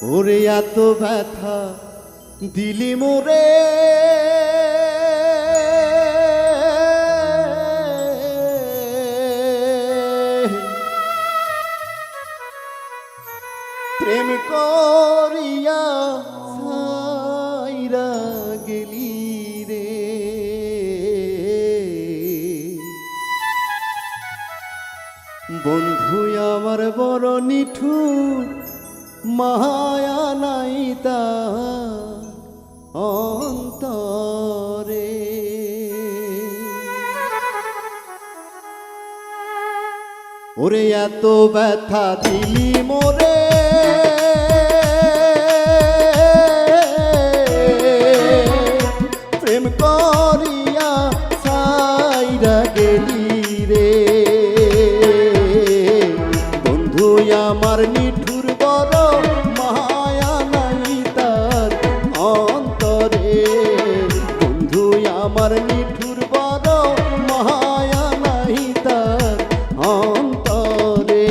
ওরে এত ব্যথা দিলি মোরে প্রেম করিয়া সাইরা গেলি রে বন্ধু আমার বড় নিঠুর মায়া নাই তার অন্তরে ওরে এত ব্যথা দিলি মোরে প্রেম করিয়া সাইরা গেলি রে বন্ধু আমার নিঠুর বড় মায়া নাই তার অন্তরে বন্ধু আমার নিঠুর বড় মায়া নাই তার অন্তরে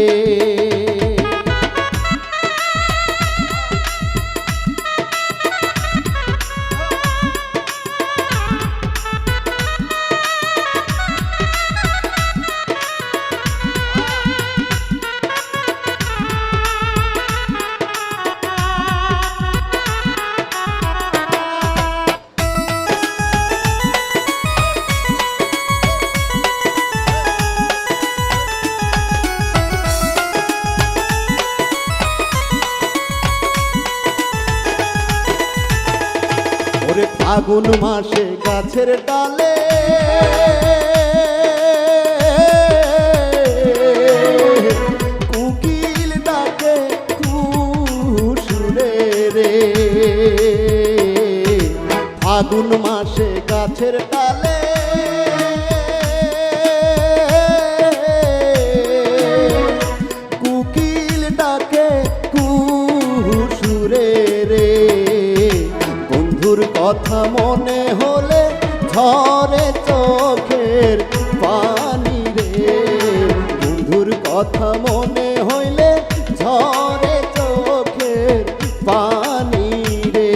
ওরে ফাগুন মাসে গাছের ডালে কুকিল ডাকে কুসুরে রে ফাগুন মাসে গাছের ডালে কুকিল ডাকে কুসুরে রে বন্ধুর কথা মনে হলে ঝরে চোখের পানি রে বন্ধুর কথা মনে হইলে ঝরে চোখের পানি রে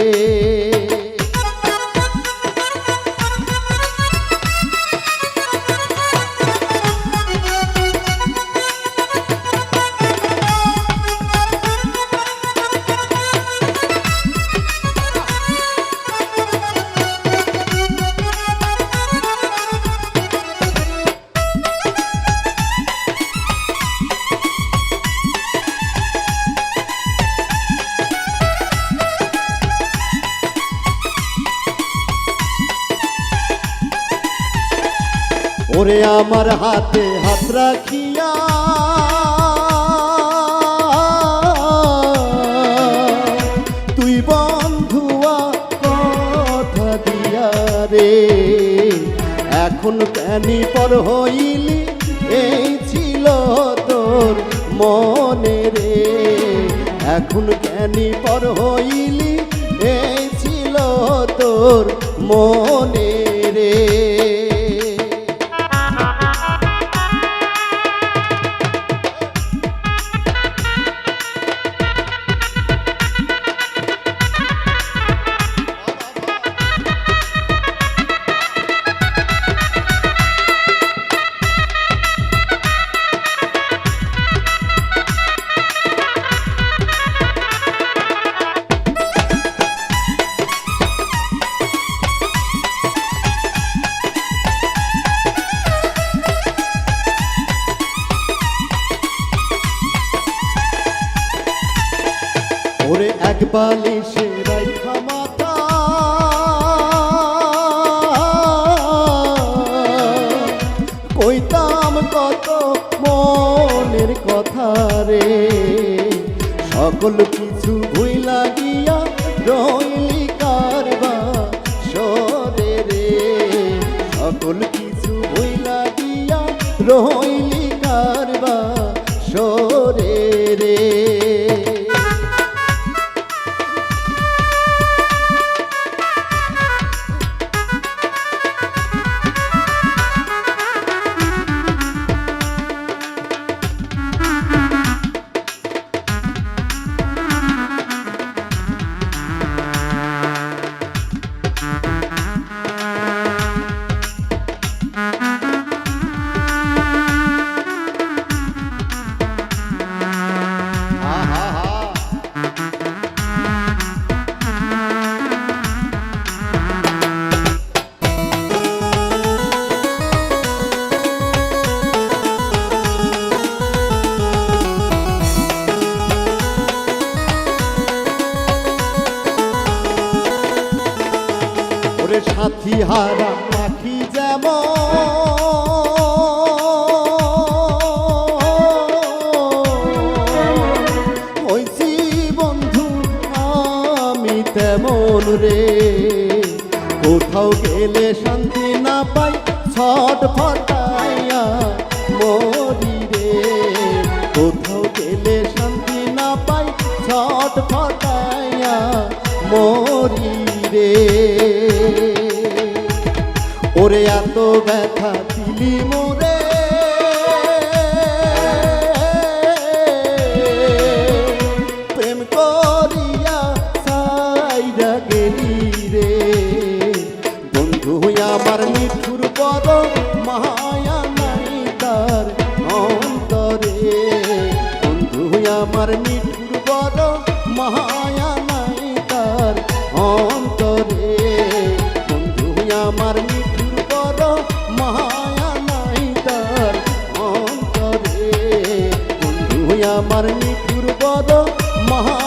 ওরে আমার হাতে হাত রাখিয়া তুই বন্ধুয়া কথা দিয়া রে এখন প্যানি পর হইলি এই ছিল তোর মনে রে এখন জ্ঞানী পর হইলি এই ছিল তোর মনে রে ওরে এক বালিশে রাইখা মাথা কইতাম কত মনের কথা রে সকল কিছু ভুইলা গিয়া রইলি কারবা সরে রে সকল কিছু ভুইলা গিয়া রইলি কারবা সরে রে সাথীহারা পাখি যেমন হইছি বন্ধু আমি তেমন রে। কোথাও গেলে শান্তি না পাই ছটফটাইয়া মরি রে। কোথাও গেলে শান্তি না পাই ছটফটাইয়া মরি রে। ওরে এত ব্যথা দিলি মোরে প্রেম করিয়া সাইরা গেলি রে। বন্ধু আমার নিঠুর বড় মায়া নাই তার অন্তরে। বন্ধু আমার নিঠুর বড় মায়া নাই তার অন্তরে। বন্ধু আমার নিঠুর বড় মায়া নাই তার অন্তরে। বন্ধু আমার নিঠুর বড় মায়া